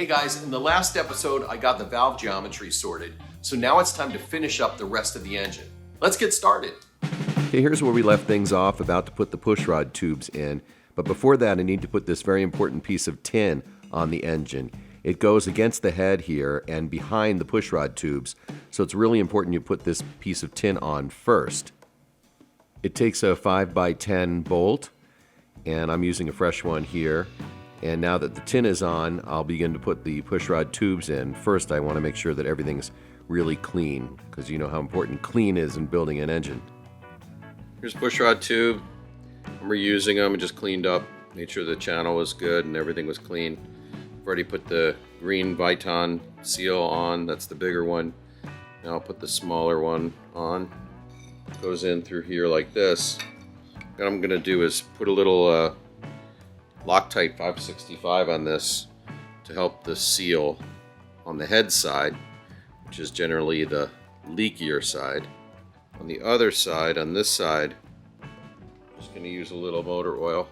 Hey guys, in the last episode I got the valve geometry sorted, so now it's time to finish up the rest of the engine. Let's get started. Okay, here's where we left things off, about to put the pushrod tubes in. But before that, I need to put this very important piece of tin on the engine. It goes against the head here and behind the pushrod tubes, so it's really important you put this piece of tin on first. It takes a 5x10 bolt, and I'm using a fresh one here. And now that the tin is on, I'll begin to put the pushrod tubes in. First, I want to make sure that everything's really clean, because you know how important clean is in building an engine. Here's pushrod tube. I'm reusing them and just cleaned up, made sure the channel was good and everything was clean. I've already put the green Viton seal on, that's the bigger one. Now I'll put the smaller one on. It goes in through here like this. What I'm gonna do is put a little Loctite 565 on this to help the seal on the head side, which is generally the leakier side. On the other side, on this side, I'm just going to use a little motor oil.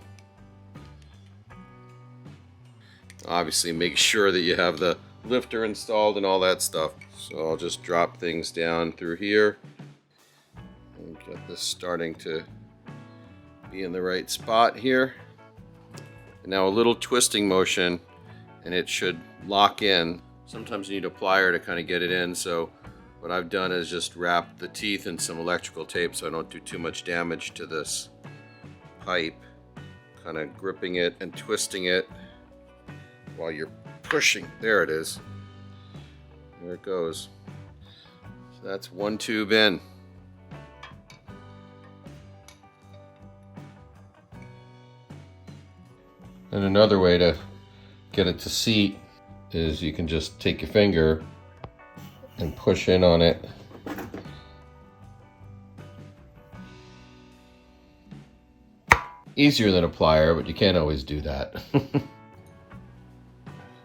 Obviously make sure that you have the lifter installed and all that stuff. So I'll just drop things down through here and get this starting to be in the right spot here. And now a little twisting motion and it should lock in. Sometimes you need a plier to kind of get it in, so what I've done is just wrap the teeth in some electrical tape so I don't do too much damage to this pipe. Kind of gripping it and twisting it while you're pushing. There it is. There it goes. So that's one tube in. And another way to get it to seat is you can just take your finger and push in on it. Easier than a plier, but you can't always do that.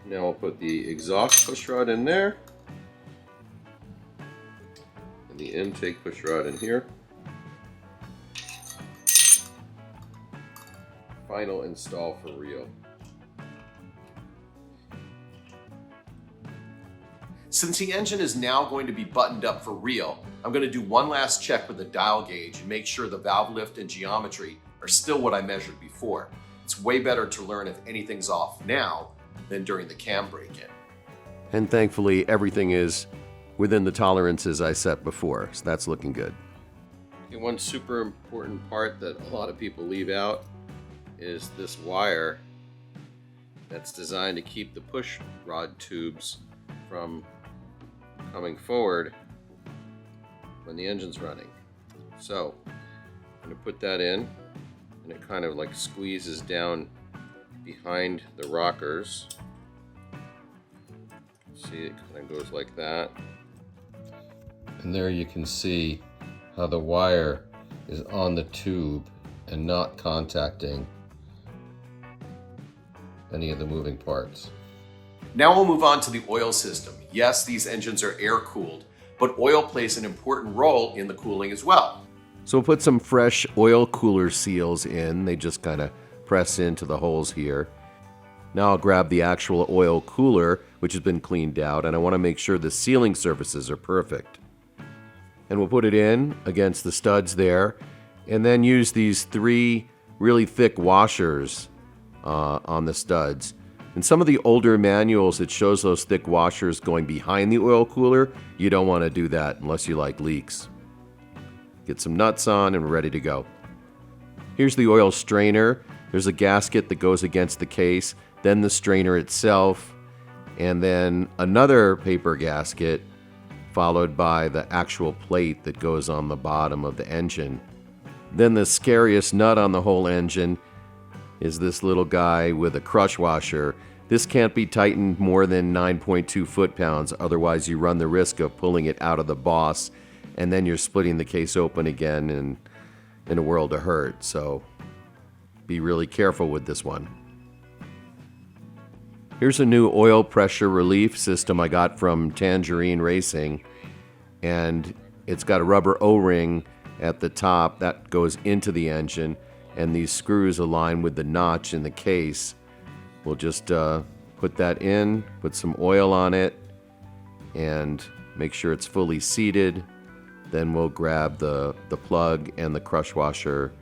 Now I'll put the exhaust pushrod in there and the intake pushrod in here. Final install for real. Since the engine is now going to be buttoned up for real, I'm going to do one last check with the dial gauge and make sure the valve lift and geometry are still what I measured before. It's way better to learn if anything's off now than during the cam break-in. And thankfully everything is within the tolerances I set before, so that's looking good. Okay, one super important part that a lot of people leave out is this wire that's designed to keep the push rod tubes from coming forward when the engine's running. So I'm going to put that in, and it kind of like squeezes down behind the rockers. See, it kind of goes like that. And there you can see how the wire is on the tube and not contacting any of the moving parts. Now we'll move on to the oil system. Yes, these engines are air-cooled, but oil plays an important role in the cooling as well. So we'll put some fresh oil cooler seals in. They just kind of press into the holes here. Now I'll grab the actual oil cooler, which has been cleaned out, and I want to make sure the sealing surfaces are perfect. And we'll put it in against the studs there, and then use these 3 really thick washers on the studs. In some of the older manuals, it shows those thick washers going behind the oil cooler. You don't want to do that unless you like leaks. Get some nuts on and we're ready to go. Here's the oil strainer. There's a gasket that goes against the case, then the strainer itself, and then another paper gasket, followed by the actual plate that goes on the bottom of the engine. Then the scariest nut on the whole engine is this little guy with a crush washer. This can't be tightened more than 9.2 foot-pounds, otherwise you run the risk of pulling it out of the boss, and then you're splitting the case open again and in a world of hurt. So be really careful with this one. Here's a new oil pressure relief system I got from Tangerine Racing, and it's got a rubber O-ring at the top that goes into the engine, and these screws align with the notch in the case. We'll just put put that in, put some oil on it, and make sure it's fully seated. Then we'll grab the plug and the crush washer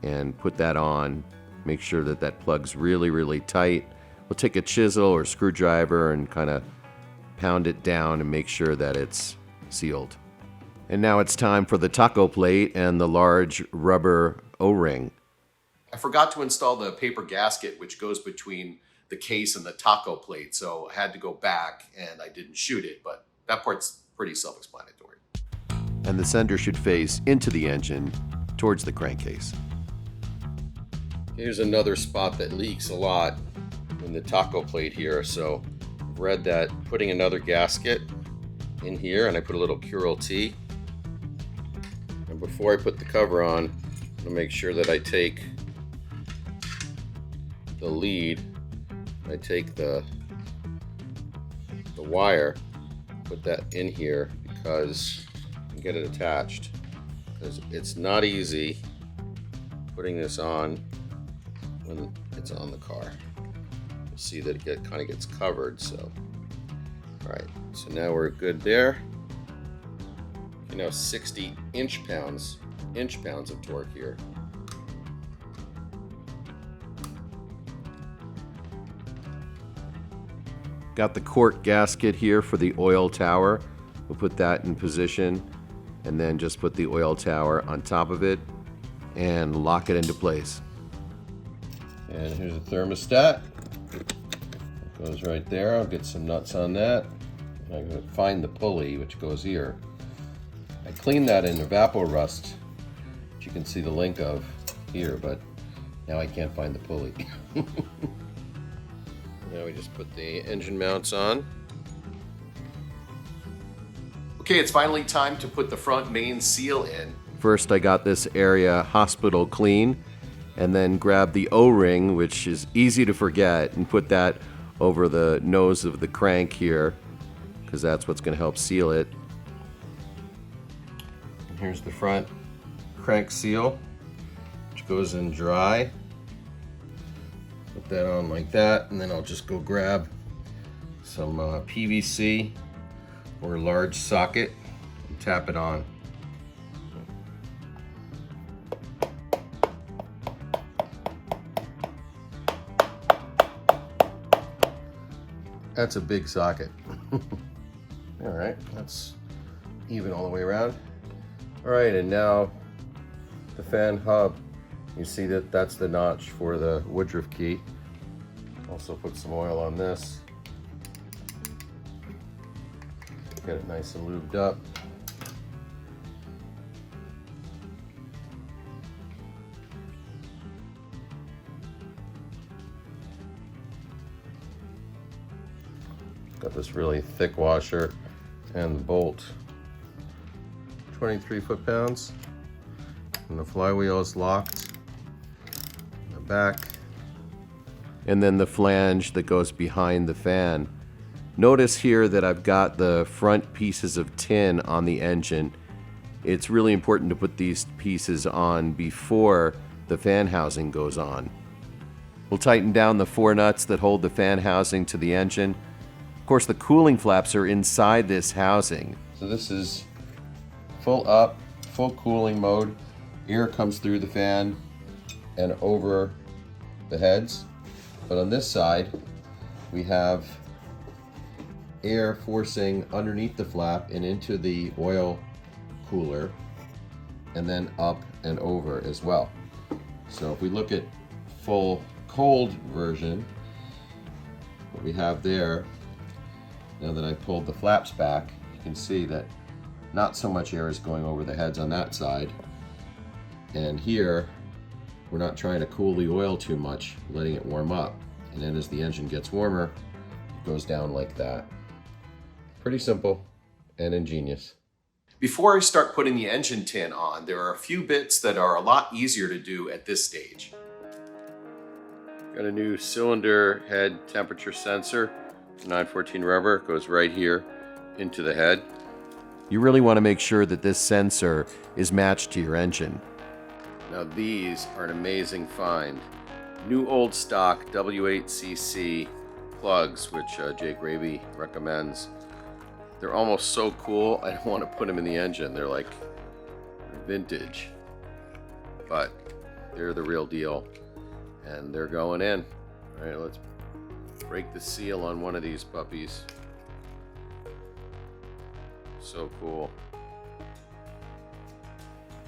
and put that on. Make sure that that plug's really, really tight. We'll take a chisel or screwdriver and kind of pound it down and make sure that it's sealed. And now it's time for the taco plate and the large rubber O-ring. I forgot to install the paper gasket, which goes between the case and the taco plate, so I had to go back and I didn't shoot it, but that part's pretty self-explanatory. And the sender should face into the engine towards the crankcase. Here's another spot that leaks a lot in the taco plate here. So I've read that putting another gasket in here, and I put a little Curel T. And before I put the cover on, I'm gonna make sure that I take the lead, I take the wire, put that in here because you get it attached. Because it's not easy putting this on when it's on the car. You'll see that it kind of gets covered. So, all right. So now we're good there. You know, 60 inch-pounds of torque here. Got the cork gasket here for the oil tower. We'll put that in position and then just put the oil tower on top of it and lock it into place. And here's a thermostat. It goes right there. I'll get some nuts on that. I'm going to find the pulley, which goes here. I cleaned that in Evapo-Rust, which you can see the link of here, but now I can't find the pulley. Now we just put the engine mounts on. Okay, it's finally time to put the front main seal in. First, I got this area hospital clean, and then grabbed the O-ring, which is easy to forget, and put that over the nose of the crank here, because that's what's going to help seal it. And here's the front crank seal, which goes in dry. Put that on like that, and then I'll just go grab some PVC or a large socket and tap it on. That's a big socket. All right, that's even all the way around. All right, and now the fan hub. You see that that's the notch for the Woodruff key. Also put some oil on this. Get it nice and lubed up. Got this really thick washer and the bolt. 23 foot-pounds. And the flywheel is locked. Back, and then the flange that goes behind the fan. Notice here that I've got the front pieces of tin on the engine. It's really important to put these pieces on before the fan housing goes on. We'll tighten down the 4 nuts that hold the fan housing to the engine. Of course, the cooling flaps are inside this housing. So this is full up, full cooling mode. Air comes through the fan and over the heads, but on this side we have air forcing underneath the flap and into the oil cooler, and then up and over as well. So if we look at full cold version, what we have there, now that I pulled the flaps back, you can see that not so much air is going over the heads on that side, and here we're not trying to cool the oil too much, letting it warm up. And then as the engine gets warmer, it goes down like that. Pretty simple and ingenious. Before I start putting the engine tin on, there are a few bits that are a lot easier to do at this stage. Got a new cylinder head temperature sensor, 914 rubber, goes right here into the head. You really want to make sure that this sensor is matched to your engine. Now these are an amazing find. New old stock W8CC plugs, which Jake Raby recommends. They're almost so cool, I don't want to put them in the engine. They're like vintage, but they're the real deal, and they're going in. All right, let's break the seal on one of these puppies. So cool.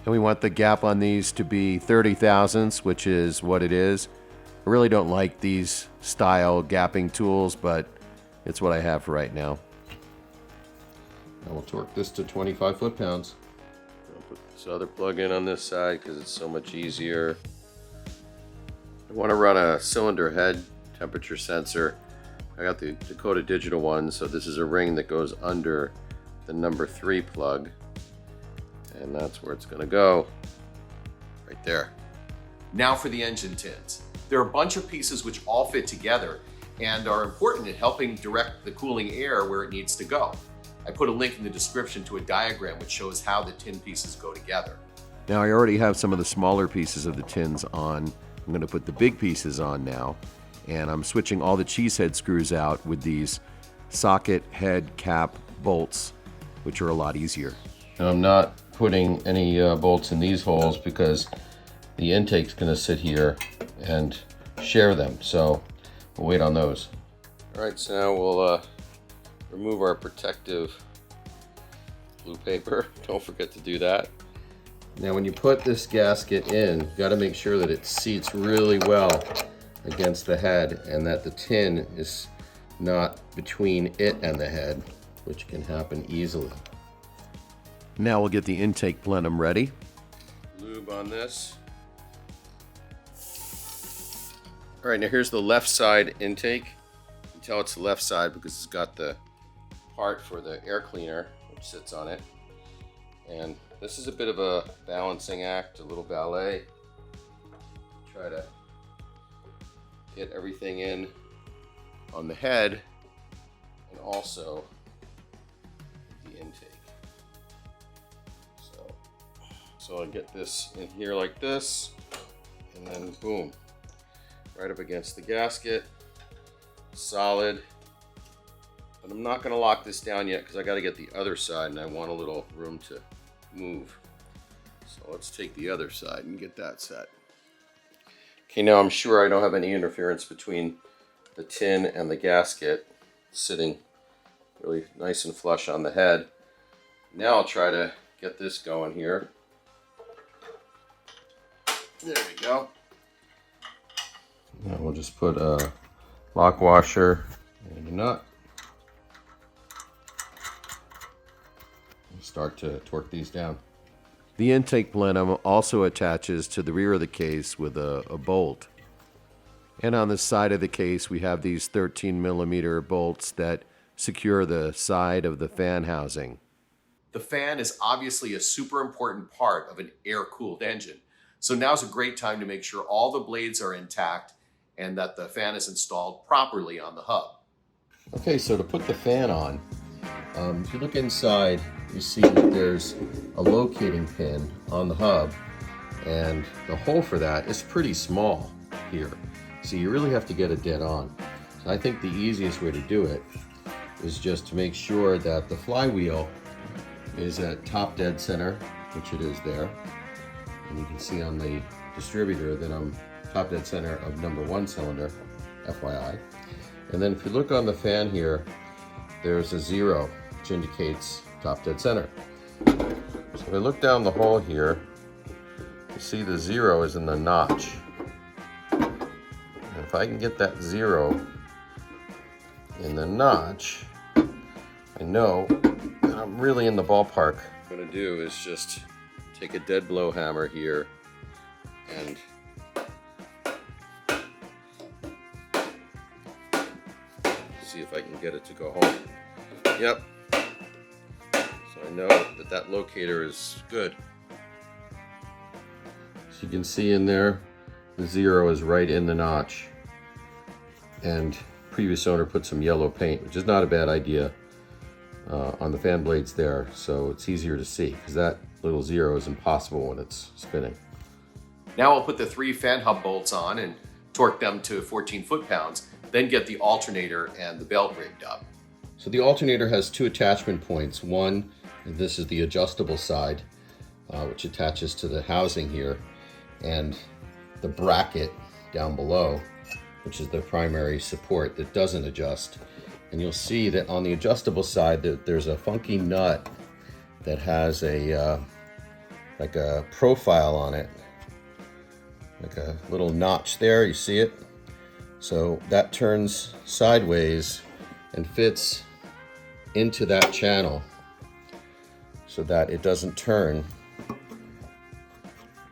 And we want the gap on these to be 30 thousandths, which is what it is. I really don't like these style gapping tools, but it's what I have for right now. I will torque this to 25 foot-pounds. I'll put this other plug in on this side because it's so much easier. I want to run a cylinder head temperature sensor. I got the Dakota Digital one, so this is a ring that goes under the number 3 plug. And that's where it's going to go, right there. Now for the engine tins. There are a bunch of pieces which all fit together and are important in helping direct the cooling air where it needs to go. I put a link in the description to a diagram which shows how the tin pieces go together. Now I already have some of the smaller pieces of the tins on. I'm going to put the big pieces on now, and I'm switching all the cheese head screws out with these socket head cap bolts, which are a lot easier. And I'm not putting any bolts in these holes because the intake's going to sit here and share them, so we'll wait on those. All right, so now we'll remove our protective blue paper. Don't forget to do that. Now when you put this gasket in, you got to make sure that it seats really well against the head and that the tin is not between it and the head, which can happen easily. Now we'll get the intake plenum ready. Lube on this. All right, now here's the left side intake. You can tell it's the left side because it's got the part for the air cleaner, which sits on it. And this is a bit of a balancing act, a little ballet. Try to get everything in on the head and also the intake. So I get this in here like this, and then boom, right up against the gasket, solid. But I'm not gonna lock this down yet because I gotta get the other side and I want a little room to move. So let's take the other side and get that set. Okay, now I'm sure I don't have any interference between the tin and the gasket, sitting really nice and flush on the head. Now I'll try to get this going here. There we go. Now we'll just put a lock washer and a nut. We'll start to torque these down. The intake plenum also attaches to the rear of the case with a bolt. And on the side of the case we have these 13mm bolts that secure the side of the fan housing. The fan is obviously a super important part of an air-cooled engine. So now's a great time to make sure all the blades are intact and that the fan is installed properly on the hub. Okay, so to put the fan on, if you look inside, you see that there's a locating pin on the hub, and the hole for that is pretty small here. So you really have to get it dead on. So I think the easiest way to do it is just to make sure that the flywheel is at top dead center, which it is there. And you can see on the distributor that I'm top dead center of number 1 cylinder, FYI. And then if you look on the fan here, there's a 0, which indicates top dead center. So if I look down the hole here, you see the 0 is in the notch. And if I can get that 0 in the notch, I know that I'm really in the ballpark. What I'm gonna do is just take a dead blow hammer here and see if I can get it to go home. Yep. So I know that that locator is good. So you can see in there, the 0 is right in the notch. And previous owner put some yellow paint, which is not a bad idea, on the fan blades there, so it's easier to see, because that little 0 is impossible when it's spinning. Now I'll put the 3 fan hub bolts on and torque them to 14 foot-pounds. then get the alternator and the belt rigged up. So the alternator has two attachment points. One, this is the adjustable side, which attaches to the housing here, and the bracket down below, which is the primary support that doesn't adjust. And you'll see that on the adjustable side that there's a funky nut that has a like a profile on it, like a little notch there. You see it? So that turns sideways and fits into that channel so that it doesn't turn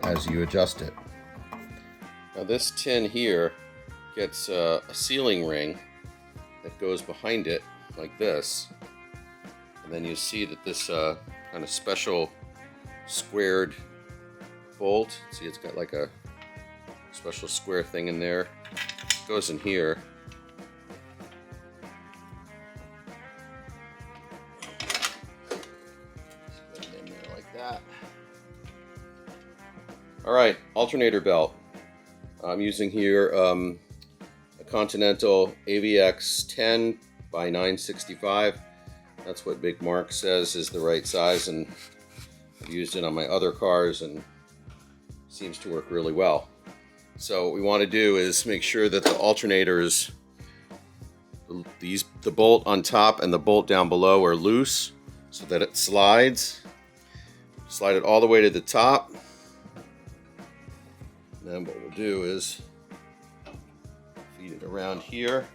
as you adjust it. Now this tin here gets a sealing ring that goes behind it like this, and then you see that this kind of special squared bolt, see it's got like a special square thing in there, it goes in here. Just put it in there like that. All right, alternator belt. I'm using here a Continental AVX 10 by 965. That's what Big Mark says is the right size, and I've used it on my other cars and seems to work really well. So what we want to do is make sure that the alternators, the bolt on top and the bolt down below are loose so that it slides. Slide it all the way to the top. And then what we'll do is feed it around here.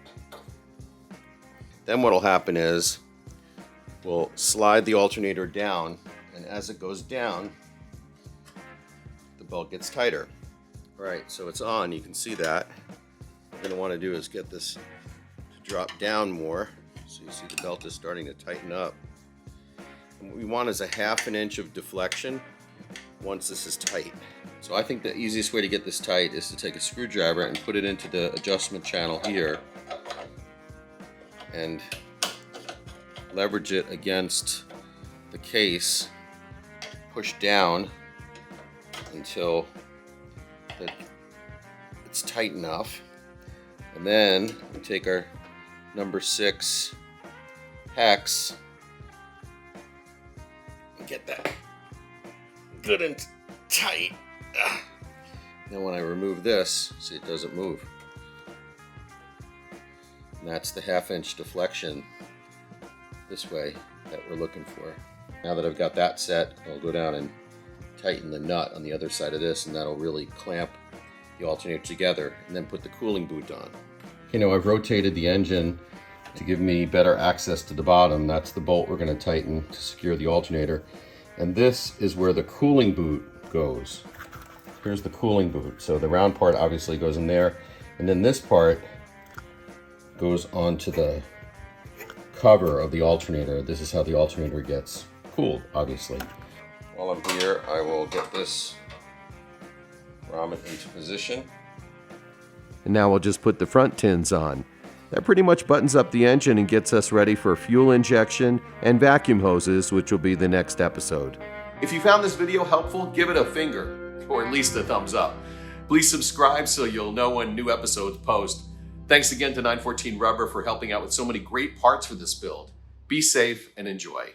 Then what will happen is we'll slide the alternator down, and as it goes down, the belt gets tighter. All right, so it's on, you can see that. What we're gonna wanna do is get this to drop down more. So you see the belt is starting to tighten up. And what we want is a 1/2 inch of deflection once this is tight. So I think the easiest way to get this tight is to take a screwdriver and put it into the adjustment channel here and leverage it against the case, push down until it's tight enough, and then we take our number 6 hex and get that good and tight. Then when I remove this, see, it doesn't move. And that's the 1/2 inch deflection this way that we're looking for. Now that I've got that set, I'll go down and tighten the nut on the other side of this, and that'll really clamp the alternator together, and then put the cooling boot on. You know, I've rotated the engine to give me better access to the bottom. That's the bolt we're going to tighten to secure the alternator. And this is where the cooling boot goes. Here's the cooling boot. So the round part obviously goes in there, and then this part goes onto the cover of the alternator. This is how the alternator gets cooled, obviously. While I'm here, I will get this grommet into position. And now we'll just put the front tins on. That pretty much buttons up the engine and gets us ready for fuel injection and vacuum hoses, which will be the next episode. If you found this video helpful, give it a finger, or at least a thumbs up. Please subscribe so you'll know when new episodes post. Thanks again to 914 Rubber for helping out with so many great parts for this build. Be safe and enjoy.